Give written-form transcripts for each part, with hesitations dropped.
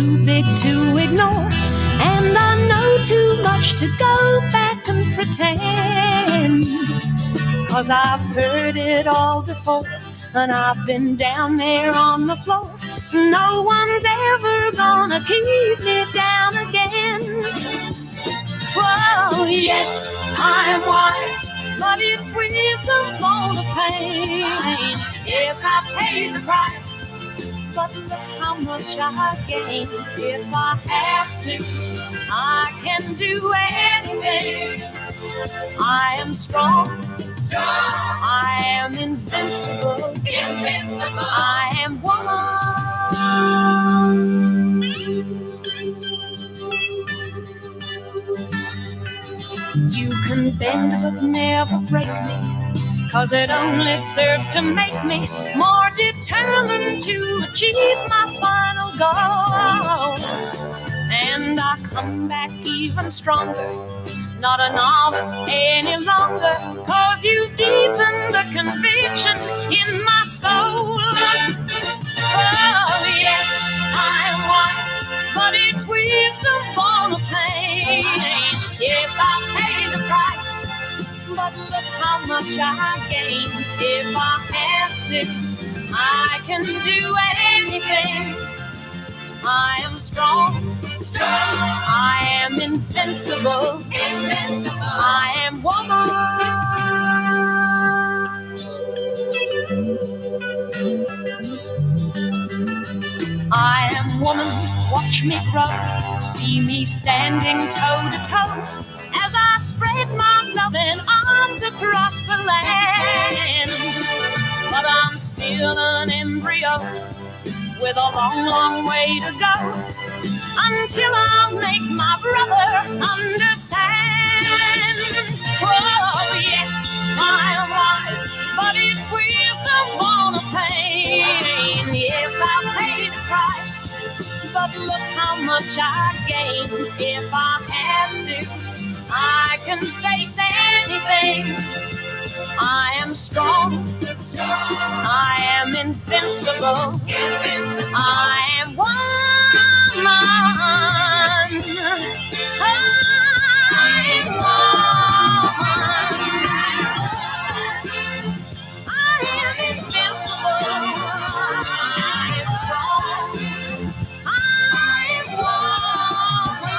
too big to ignore, and I know too much to go back and pretend. 'Cause I've heard it all before, and I've been down there on the floor. No one's ever gonna keep me down again. Whoa, yes, I am wise, but it's wisdom for the pain. Yes, I paid the price, but look how much I gained. If I have to, I can do anything. I am strong, I am invincible, I am woman. You can bend but never break me, 'cause it only serves to make me more determined to achieve my final goal. And I come back even stronger, not a novice any longer, 'cause you've deepened the conviction in my soul. Oh, yes, I am wise, but it's wisdom for the pain. Yes, I paid the price, but look how much I gained. If I have to, I can do anything. I am strong, I am invincible, I am woman. I am woman, watch me grow, see me standing toe to toe, as I spread my loving arms across the land. But I'm still an embryo with a long, long way to go, until I'll make my brother understand. Oh, yes, I am wise, but it's wisdom on a pain. Yes, I paid the price, but look how much I gained. If I have to, I can face anything. I am strong, I am invincible, I am woman. I am woman. I am invincible, I am strong, I am woman.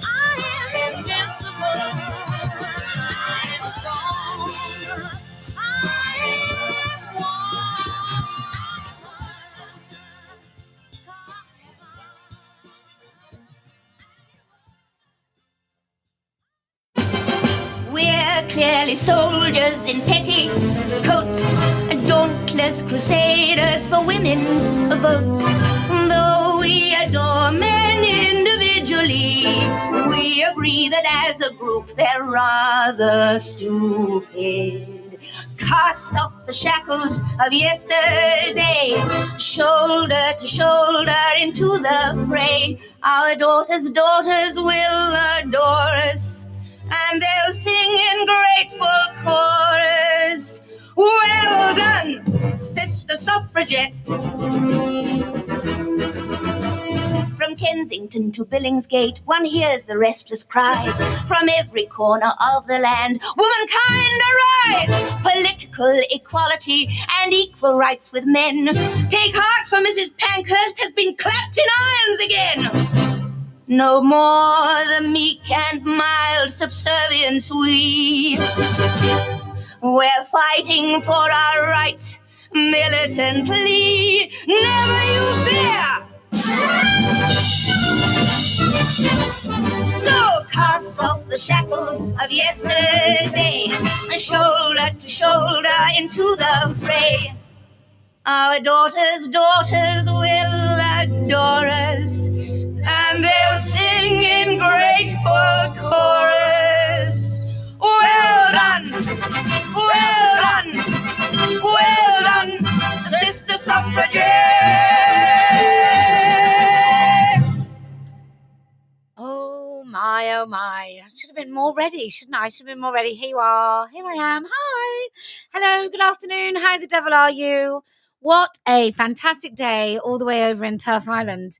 I am invincible, I am strong, I am We're clearly soldiers in petticoats, dauntless crusaders for women's votes. Though we adore men individually, we agree that as a group they're rather stupid. Cast off the shackles of yesterday, shoulder to shoulder into the fray. Our daughters' daughters will adore us, and they'll sing in grateful chorus. Well done, Sister Suffragette. From Kensington to Billingsgate, one hears the restless cries. From every corner of the land, womankind arise! Political equality and equal rights with men. Take heart, for Mrs. Pankhurst has been clapped in irons again. No more the meek and mild subservience we. We're fighting for our rights militantly. Never you fear! So cast off the shackles of yesterday, shoulder to shoulder into the fray. Our daughters' daughters will adore us, and they'll sing in grateful chorus. Well done, well done, well done, Sister Suffragette. Oh my. I should have been more ready, shouldn't I? I should have been more ready. Here you are. Here I am. Hi. Hello, good afternoon. How the devil are you? What a fantastic day all the way over in Terf Island.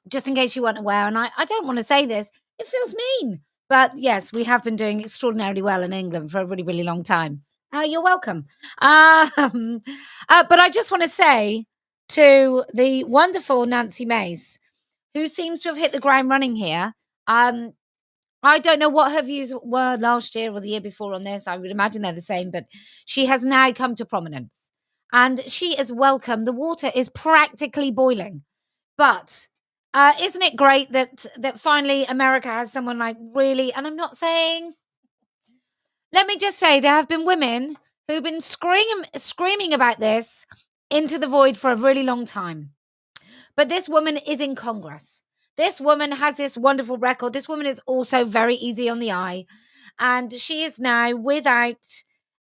Just in case you weren't aware, and I don't want to say this, it feels mean. But yes, we have been doing extraordinarily well in England for a really, really long time. You're welcome. But I just want to say to the wonderful Nancy Mace, who seems to have hit the ground running here. I don't know what her views were last year or the year before on this. I would imagine they're the same, but she has now come to prominence. And she is welcome. The water is practically boiling. But isn't it great that finally America has someone like really, and I'm not saying, let me just say there have been women who've been screaming about this into the void for a really long time. But this woman is in Congress. This woman has this wonderful record. This woman is also very easy on the eye. And she is now, without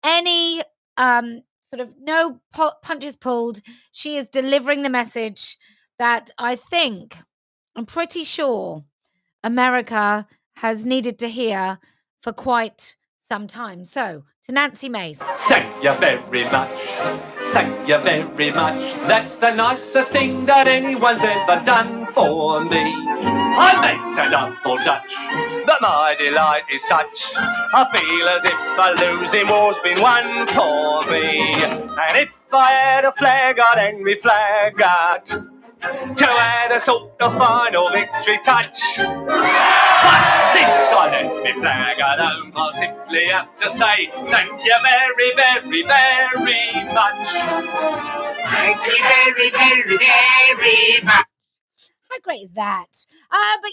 any sort of no punches pulled, she is delivering the message that I'm pretty sure America has needed to hear for quite some time. So, to Nancy Mace. Thank you very much. Thank you very much. That's the nicest thing that anyone's ever done for me. I may say double Dutch, but my delight is such. I feel as if a losing war's been won for me. And if I had a flag, I'd hang me flag out to add a sort of final victory touch. But since I left me flag at home, I'll simply have to say thank you very, very, very much. Thank you very, very, very much. How great is that? But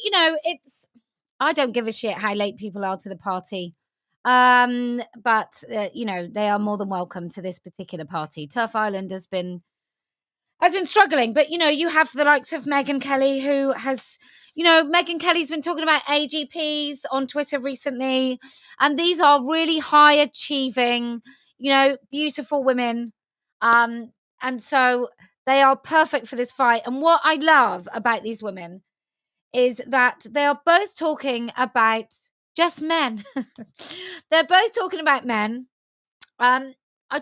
I don't give a shit how late people are to the party. But they are more than welcome to this particular party. Terf Island has been struggling, but you have the likes of Megyn Kelly, who has, Megyn Kelly's been talking about AGPs on Twitter recently, and these are really high achieving, beautiful women, and so they are perfect for this fight. And what I love about these women is that they are both talking about just men. They're both talking about men. I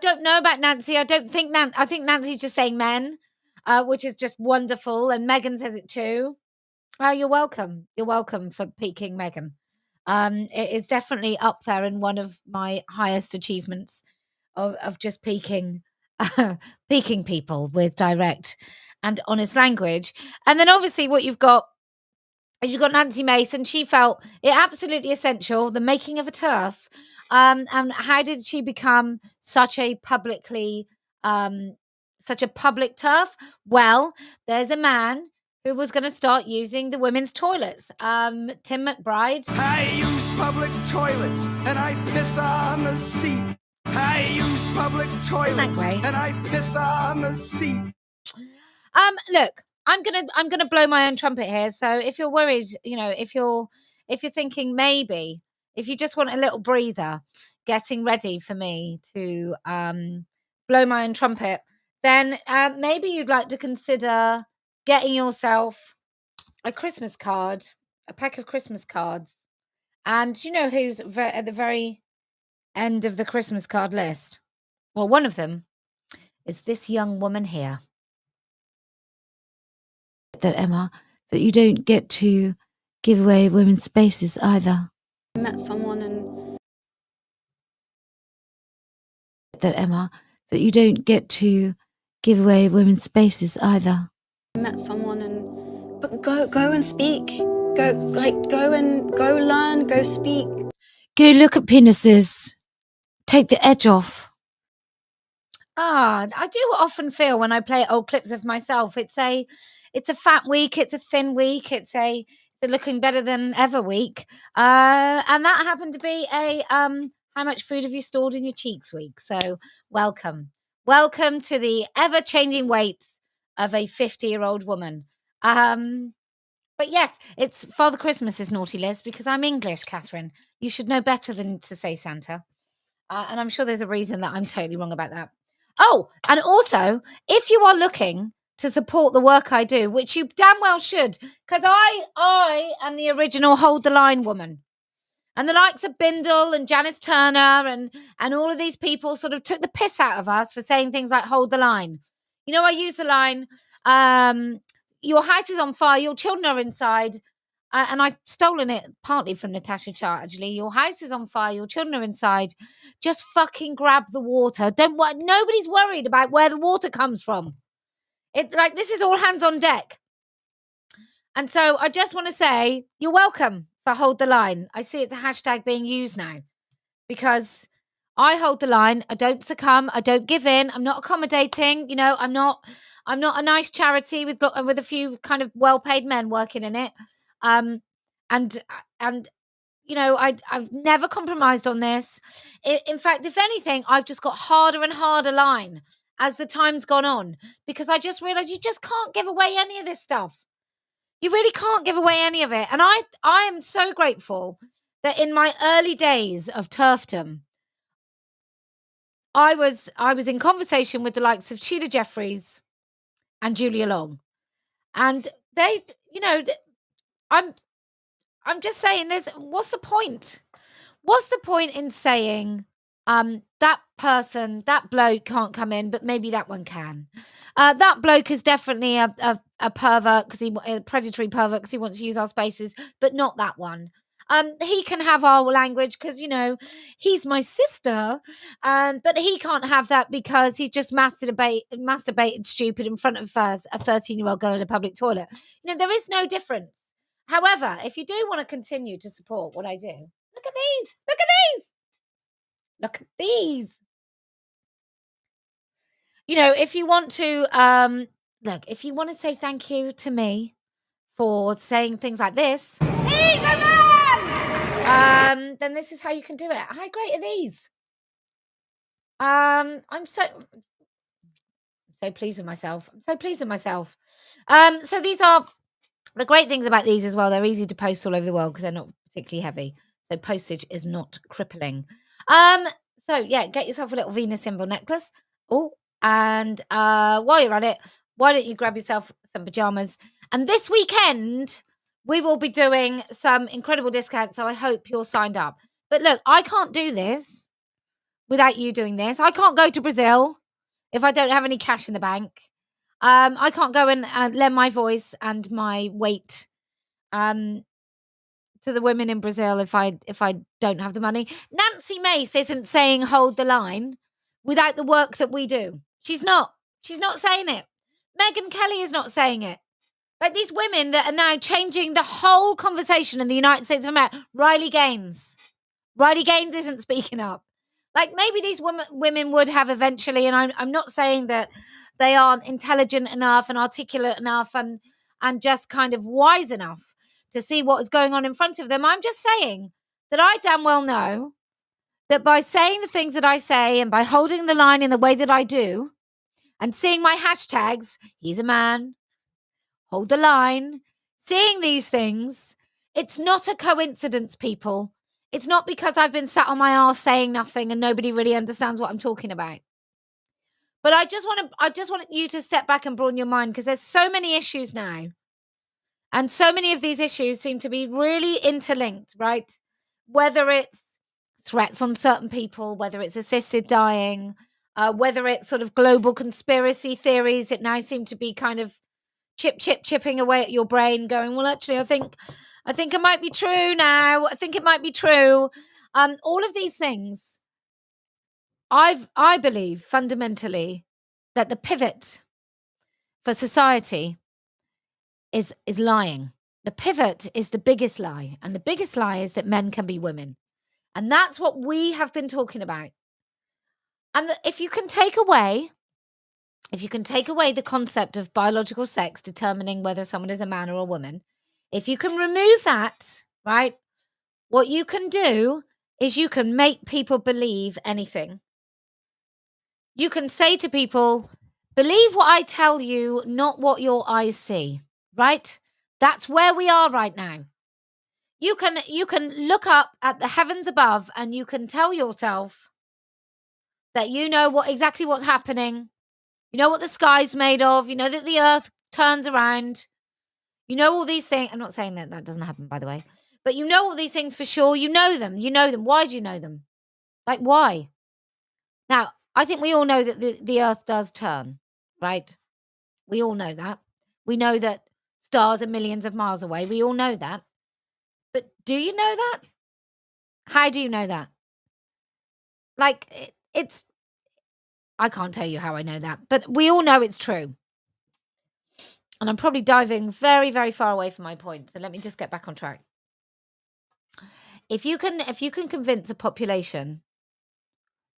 don't know about Nancy. I think Nancy's just saying men. Which is just wonderful. And Megyn says it too. You're welcome. You're welcome for peaking, Megyn. It is definitely up there in one of my highest achievements of just peaking people with direct and honest language. And then obviously what you've got is you've got Nancy Mace, and she felt it absolutely essential, the making of a turf. And how did she become such a public turf? Well, there's a man who was going to start using the women's toilets. Tim McBride. I use public toilets and I piss on the seat. I use public toilets and I piss on the seat. Look, I'm gonna blow my own trumpet here. So if you're worried, if you're thinking maybe if you just want a little breather, getting ready for me to blow my own trumpet, then maybe you'd like to consider getting yourself a Christmas card, a pack of Christmas cards. And you know who's at the very end of the Christmas card list? Well, one of them is this young woman here. That, Emma, but you don't get to give away women's spaces either. I met someone and... That, Emma, but you don't get to give away women's spaces either. I met someone and... But go and speak. Go learn, go speak. Go look at penises. Take the edge off. I do often feel when I play old clips of myself, it's a fat week, it's a thin week, it's a looking better than ever week. And that happened to be a how much food have you stored in your cheeks week. So welcome to the ever-changing weights of a 50-year-old woman. But yes, it's Father Christmas's naughty list because I'm English, Catherine. You should know better than to say Santa. And I'm sure there's a reason that I'm totally wrong about that. Oh, and also, if you are looking to support the work I do, which you damn well should, because I am the original Hold the Line woman. And the likes of Bindle and Janice Turner and all of these people sort of took the piss out of us for saying things like hold the line. You know, I use the line, your house is on fire, your children are inside. And I've stolen it partly from Natasha Chart, actually. Your house is on fire, your children are inside. Just fucking grab the water. Nobody's worried about where the water comes from. This is all hands on deck. And so I just want to say, you're welcome for Hold the Line. I see it's a hashtag being used now because I hold the line. I don't succumb. I don't give in. I'm not accommodating. You know, I'm not a nice charity with a few kind of well-paid men working in it. And you know, I've never compromised on this. In fact, if anything, I've just got harder and harder line as the time's gone on because I just realized you just can't give away any of this stuff. You really can't give away any of it. And I am so grateful that in my early days of turfdom, I was in conversation with the likes of Sheila Jeffries and Julia Long. And they, you know, I'm just saying this, what's the point? What's the point in saying that person, that bloke can't come in, but maybe that one can? That bloke is definitely a pervert, a predatory pervert because he wants to use our spaces, but not that one. He can have our language because, you know, he's my sister, but he can't have that because he's just masturbated stupid in front of a 13-year-old girl in a public toilet. You know, there is no difference. However, if you do want to continue to support what I do, look at these. Look at these. Look at these. You know, if you want to, if you want to say thank you to me for saying things like this, he's a man! Then this is how you can do it. How great are these? I'm so pleased with myself. I'm so pleased with myself. So these are the great things about these as well. They're easy to post all over the world because they're not particularly heavy. So postage is not crippling. So yeah, get yourself a little Venus symbol necklace. Oh, and while you're at it, why don't you grab yourself some pajamas? And this weekend, we will be doing some incredible discounts. So I hope you're signed up. But look, I can't do this without you doing this. I can't go to Brazil if I don't have any cash in the bank. I can't go and lend my voice and my weight to the women in Brazil if I don't have the money. Nancy Mace isn't saying hold the line without the work that we do. She's not saying it. Megyn Kelly is not saying it. Like these women that are now changing the whole conversation in the United States of America. Riley Gaines isn't speaking up. Like maybe these women would have eventually, and I'm not saying that they aren't intelligent enough and articulate enough and just kind of wise enough to see what is going on in front of them. I'm just saying that I damn well know that by saying the things that I say and by holding the line in the way that I do and seeing my hashtags, he's a man, hold the line, seeing these things, it's not a coincidence, people. It's not because I've been sat on my arse saying nothing and nobody really understands what I'm talking about. But I just want you to step back and broaden your mind because there's so many issues now. And so many of these issues seem to be really interlinked, right? Whether it's threats on certain people, whether it's assisted dying, whether it's sort of global conspiracy theories that now seem to be kind of chipping away at your brain going, well, actually, I think it might be true now. I think it might be true. All of these things, I believe fundamentally that the pivot for society is lying. The pivot is the biggest lie. And the biggest lie is that men can be women. And that's what we have been talking about. And if you can take away the concept of biological sex determining whether someone is a man or a woman, if you can remove that, right, what you can do is you can make people believe anything. You can say to people, believe what I tell you, not what your eyes see, right? That's where we are right now. You can look up at the heavens above and you can tell yourself that you know exactly what's happening. You know what the sky's made of. You know that the earth turns around. You know all these things. I'm not saying that doesn't happen, by the way. But you know all these things for sure. You know them. Why do you know them? Like, why? Now, I think we all know that the earth does turn, right? We all know that. We know that stars are millions of miles away. We all know that. But do you know that? How do you know that? Like, it's... I can't tell you how I know that, but we all know it's true. And I'm probably diving very, very far away from my point. So let me just get back on track. If you can convince a population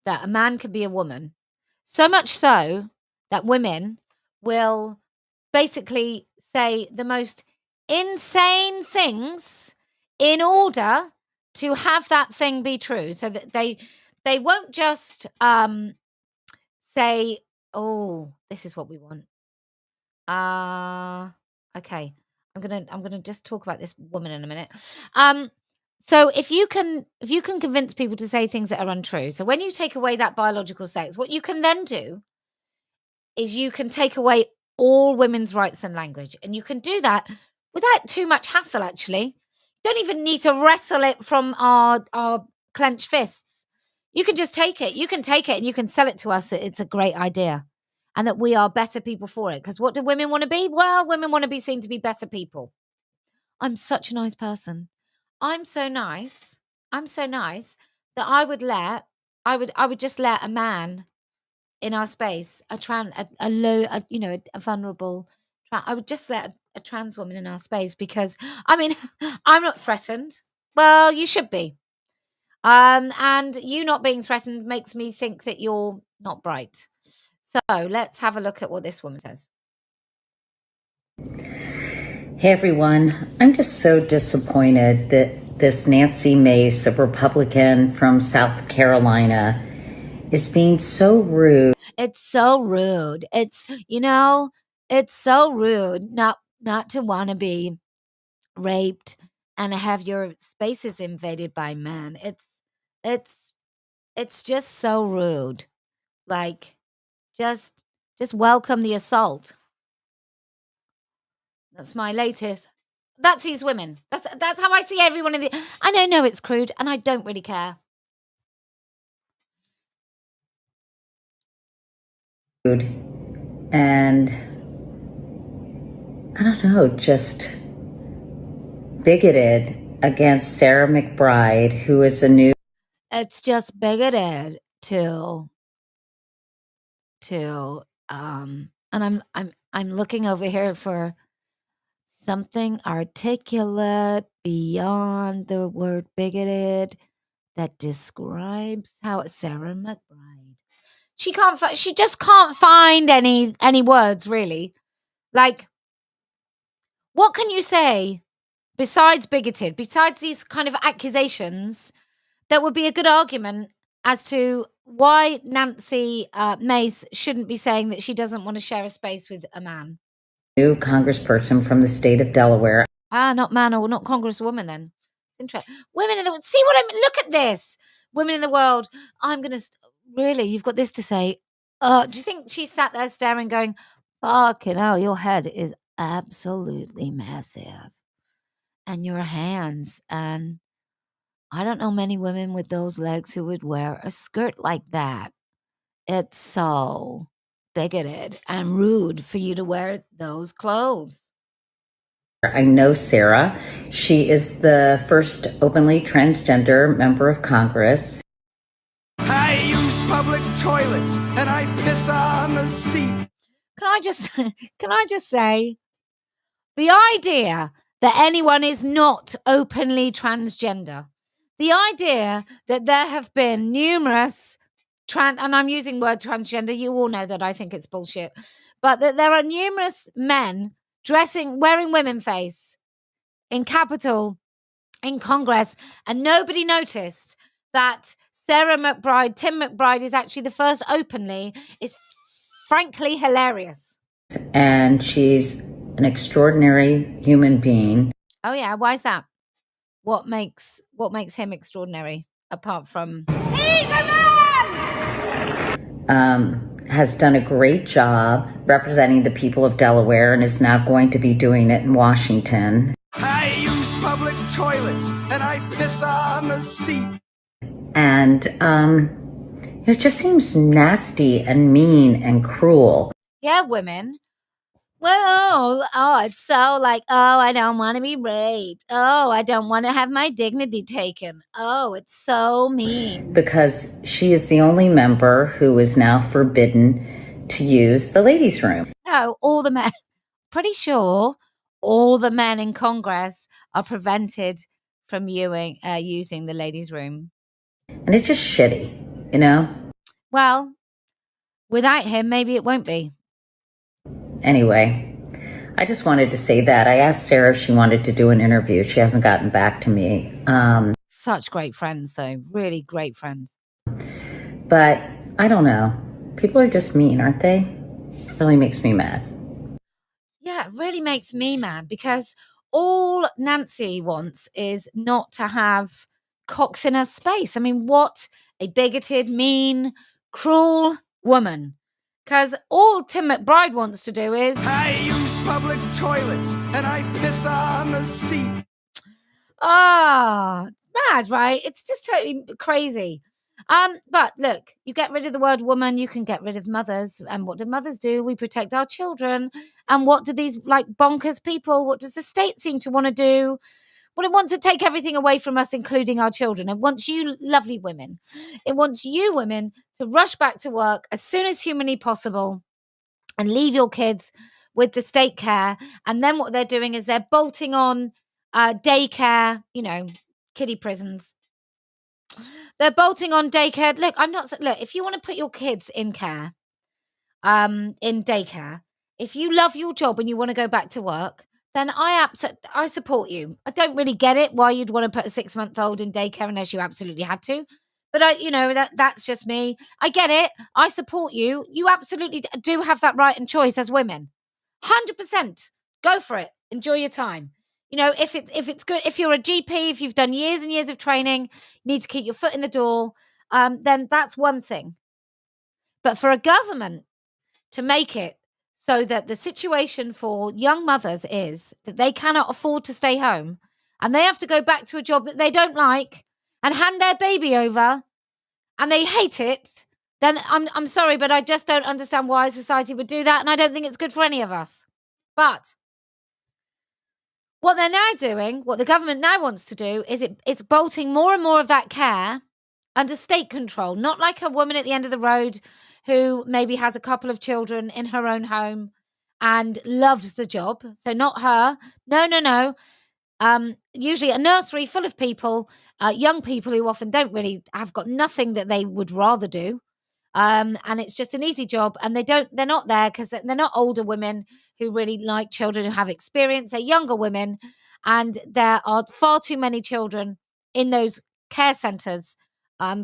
that a man can be a woman, so much so that women will basically say the most insane things in order to have that thing be true, so that they won't just say, oh, this is what we want. Okay. I'm gonna just talk about this woman in a minute. So if you can convince people to say things that are untrue, so when you take away that biological sex, what you can then do is you can take away all women's rights and language, and you can do that without too much hassle. Actually, you don't even need to wrestle it from our clenched fists. You can just take it. You can take it and you can sell it to us that it's a great idea and that we are better people for it. Because what do women want to be? Well, women want to be seen to be better people. I'm such a nice person. I'm so nice that I would just let a man in our space, a vulnerable, I would just let a trans woman in our space, because I mean, I'm not threatened. Well, you should be. And you not being threatened makes me think that you're not bright. So let's have a look at what this woman says. Hey everyone, I'm just so disappointed that this Nancy Mace, a Republican from South Carolina, is being so rude. It's so rude. It's so rude not to want to be raped and have your spaces invaded by men. It's just so rude. Like, just welcome the assault. That's my latest. That's these women. That's how I see everyone in the... And I know it's crude, and I don't really care. And I don't know, just bigoted against Sarah McBride, who is a new... It's just bigoted to and I'm looking over here for something articulate beyond the word bigoted that describes how Sarah McBride. She just can't find any words, really. Like, what can you say besides bigoted, besides these kind of accusations, that would be a good argument as to why Nancy Mace shouldn't be saying that she doesn't want to share a space with a man? New congressperson from the state of Delaware. Not man, or not congresswoman then. It's interesting. Women in the world. See what I mean? Look at this. Women in the world. I'm going to... Really? You've got this to say? Do you think she sat there staring going, fucking hell, your head is absolutely massive. And your hands, and I don't know many women with those legs who would wear a skirt like that. It's so bigoted and rude for you to wear those clothes. I know Sarah. She is the first openly transgender member of Congress. I use public toilets and I piss on the seat. Can I just say, the idea that anyone is not openly transgender, the idea that there have been numerous and I'm using word transgender, you all know that I think it's bullshit, but that there are numerous men wearing women face in Capitol, in Congress, and nobody noticed that Sarah McBride, Tim McBride, is actually the first openly, is frankly hilarious. And she's an extraordinary human being. Oh yeah, why is that? What makes him extraordinary apart from he's a man? Has done a great job representing the people of Delaware and is now going to be doing it in Washington. I use public toilets and I piss on the seat. And it just seems nasty and mean and cruel. Yeah, women. Well, it's so like, oh, I don't want to be raped. Oh, I don't want to have my dignity taken. Oh, it's so mean. Because she is the only member who is now forbidden to use the ladies' room. No, all the men, pretty sure all the men in Congress are prevented from using the ladies' room. And it's just shitty, you know? Well, without him, maybe it won't be. Anyway, I just wanted to say that. I asked Sarah if she wanted to do an interview. She hasn't gotten back to me. Such great friends, though. Really great friends. But I don't know. People are just mean, aren't they? It really makes me mad. Yeah, it really makes me mad because all Nancy wants is not to have cocks in her space. I mean, what a bigoted, mean, cruel woman. Because all Tim McBride wants to do is... I use public toilets and I piss on the seat. Ah, mad, right? It's just totally crazy. But look, you get rid of the word woman, you can get rid of mothers. And what do mothers do? We protect our children. And what do these like bonkers people, what does the state seem to want to do? Well, it wants to take everything away from us, including our children. It wants you lovely women. It wants you women to rush back to work as soon as humanly possible and leave your kids with the state care. And then what they're doing is they're bolting on daycare, you know, kiddie prisons. They're bolting on daycare. Look, if you want to put your kids in care, in daycare, if you love your job and you want to go back to work, then I support you. I don't really get it why you'd want to put a 6-month-old in daycare unless you absolutely had to. But that's just me. I get it. I support you. You absolutely do have that right and choice as women. 100%. Go for it. Enjoy your time. You know, if it's good, if you're a GP, if you've done years and years of training, you need to keep your foot in the door, then that's one thing. But for a government to make it so that the situation for young mothers is that they cannot afford to stay home and they have to go back to a job that they don't like and hand their baby over and they hate it, then I'm sorry, but I just don't understand why society would do that. And I don't think it's good for any of us. But what they're now doing, what the government now wants to do is it's bolting more and more of that care under state control, not like a woman at the end of the road who maybe has a couple of children in her own home and loves the job. So not her. No. Usually a nursery full of people, young people who often don't really have got nothing that they would rather do. And it's just an easy job. And they're not there because they're not older women who really like children who have experience. They're younger women. And there are far too many children in those care centres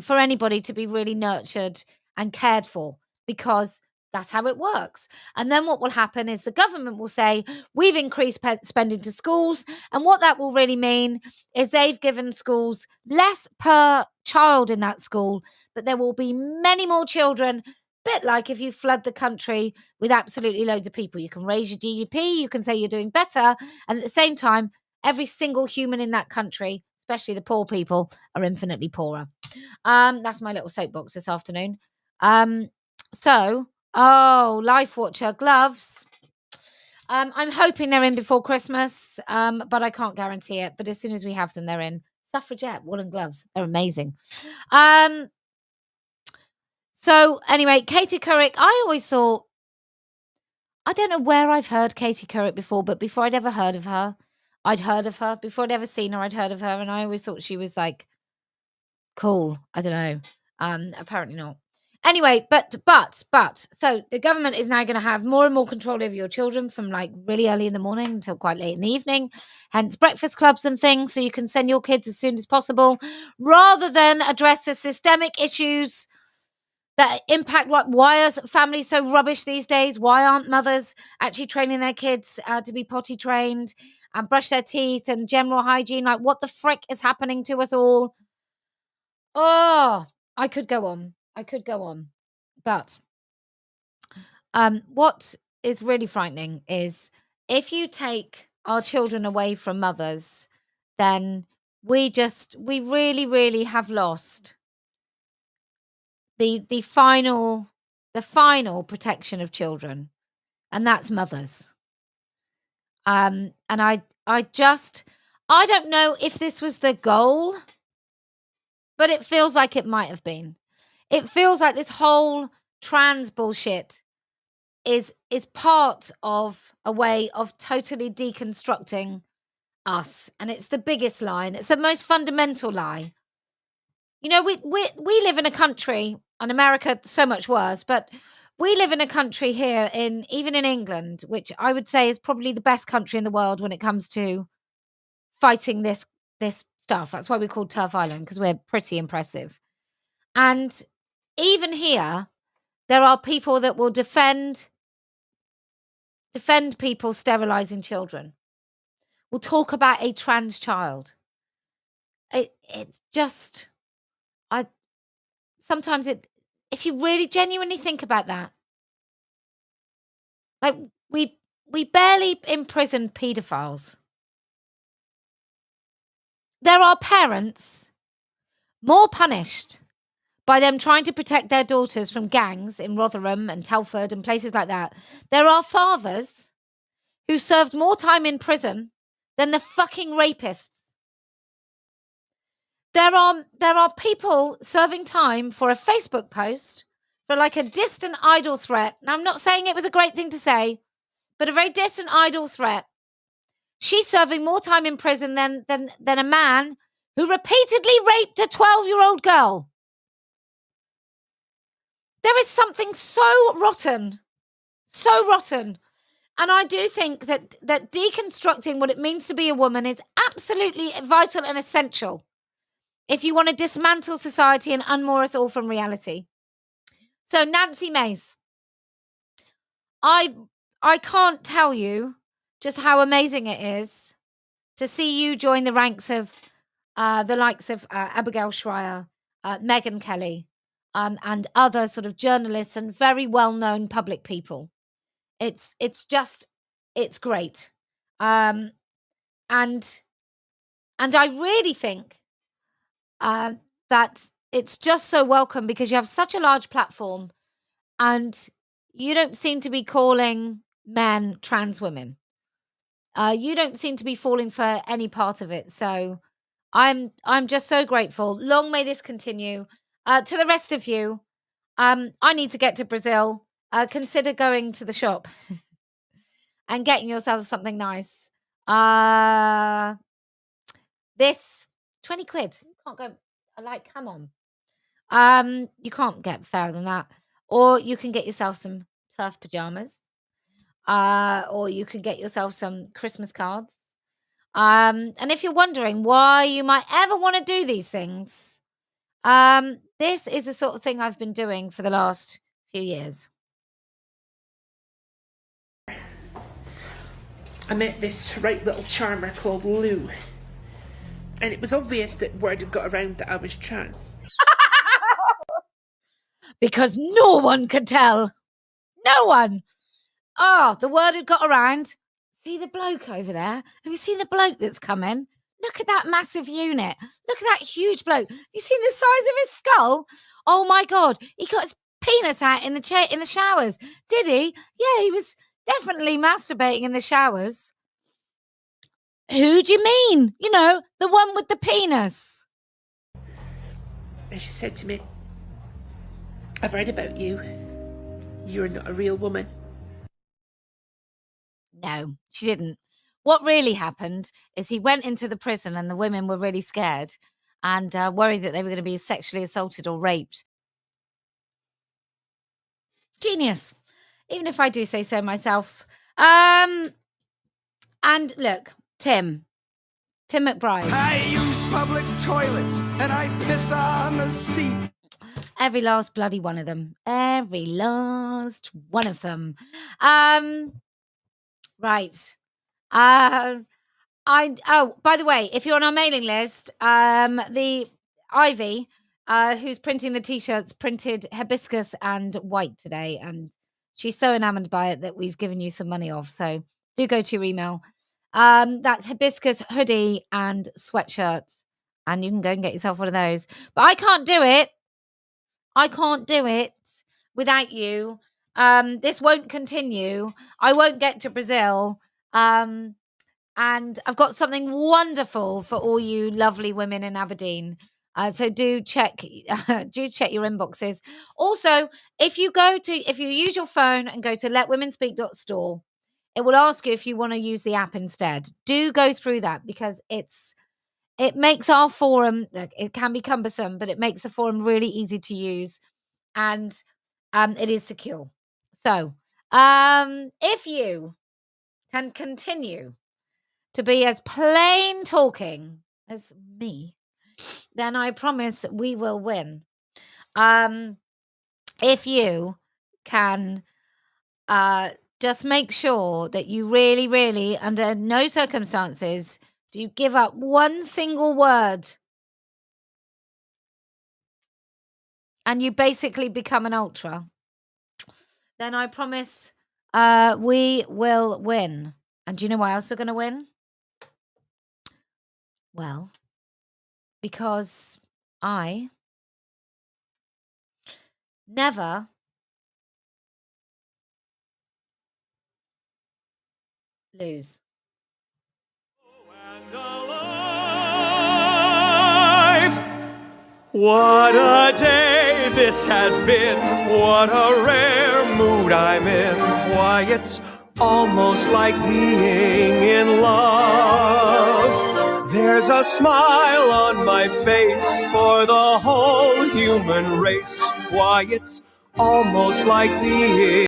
for anybody to be really nurtured and cared for, because that's how it works. And then what will happen is the government will say, we've increased spending to schools. And what that will really mean is they've given schools less per child in that school, but there will be many more children. Bit like if you flood the country with absolutely loads of people, you can raise your GDP, you can say you're doing better. And at the same time, every single human in that country, especially the poor people, are infinitely poorer. That's my little soapbox this afternoon. Life Watcher gloves. I'm hoping they're in before Christmas, but I can't guarantee it. But as soon as we have them, they're in. Suffragette woolen gloves. They're amazing. So anyway, Katie Couric, I always thought, I don't know where I've heard Katie Couric before, but before I'd ever heard of her, I'd heard of her. Before I'd ever seen her, I'd heard of her. And I always thought she was like, cool. I don't know. Apparently not. Anyway, but so the government is now going to have more and more control over your children from like really early in the morning until quite late in the evening, hence breakfast clubs and things, so you can send your kids as soon as possible rather than address the systemic issues that impact why are families so rubbish these days? Why aren't mothers actually training their kids to be potty trained and brush their teeth and general hygiene? Like, what the frick is happening to us all? Oh, I could go on. But what is really frightening is if you take our children away from mothers, then we really, really have lost the final protection of children, and that's mothers. And I don't know if this was the goal, but it feels like it might have been. It feels like this whole trans bullshit is part of a way of totally deconstructing us, and it's the biggest lie, and it's the most fundamental lie. You know, we live in a country, and America so much worse, but we live in a country here even in England, which I would say is probably the best country in the world when it comes to fighting this stuff. That's why we're called Turf Island, because we're pretty impressive. And even here, there are people that will defend people sterilizing children. We'll talk about a trans child. It's just, sometimes if you really genuinely think about that, like we barely imprison pedophiles. There are parents more punished by them trying to protect their daughters from gangs in Rotherham and Telford and places like that. There are fathers who served more time in prison than the fucking rapists. There are people serving time for a Facebook post for like a distant idle threat. Now, I'm not saying it was a great thing to say, but a very distant idle threat. She's serving more time in prison than a man who repeatedly raped a 12-year-old girl. There is something so rotten. And I do think that deconstructing what it means to be a woman is absolutely vital and essential if you want to dismantle society and unmoor us all from reality. So, Nancy Mace, I can't tell you just how amazing it is to see you join the ranks of the likes of Abigail Schreier, Megyn Kelly, and other sort of journalists and very well-known public people. It's great. And I really think that it's just so welcome because you have such a large platform and you don't seem to be calling men trans women. You don't seem to be falling for any part of it. So I'm just so grateful. Long may this continue. To the rest of you, I need to get to Brazil. Consider going to the shop and getting yourselves something nice. This 20 quid. You can't go. Like, come on. You can't get fairer than that. Or you can get yourself some turf pajamas. Or you can get yourself some Christmas cards. And if you're wondering why you might ever want to do these things, this is the sort of thing I've been doing for the last few years. I met this right little charmer called Lou. And it was obvious that word had got around that I was trans. Because no one could tell. No one. Oh, the word had got around. See the bloke over there? Have you seen the bloke that's coming? Look at that massive unit. Look at that huge bloke. Have you seen the size of his skull? Oh my God. He got his penis out in the showers. Did he? Yeah, he was definitely masturbating in the showers. Who do you mean? You know, the one with the penis. And she said to me, I've read about you. You're not a real woman. No, she didn't. What really happened is he went into the prison and the women were really scared and worried that they were going to be sexually assaulted or raped. Genius. Even if I do say so myself. And look, Tim McBride. I use public toilets and I piss on the seat. Every last bloody one of them. Every last one of them. Right. By the way, if you're on our mailing list, the Ivy, who's printing the t-shirts, printed hibiscus and white today, and she's so enamored by it that we've given you some money off. So do go to your email That's hibiscus hoodie and sweatshirts. And you can go and get yourself one of those. But I can't do it. I can't do it without you. This won't continue. I won't get to Brazil. And I've got something wonderful for all you lovely women in Aberdeen. So do check your inboxes. Also, if you use your phone and go to letwomenspeak.store, it will ask you if you want to use the app instead. Do go through that, because it makes our forum, it can be cumbersome, but it makes the forum really easy to use, and it is secure. So if you can continue to be as plain talking as me, then I promise we will win. If you can just make sure that you really, really, under no circumstances, do you give up one single word, and you basically become an ultra, then I promise we will win. And do you know why else we're going to win? Well, because I never lose. What a day this has been. What a rare mood I'm in. Why, it's almost like being in love. There's a smile on my face for the whole human race. Why, it's almost like being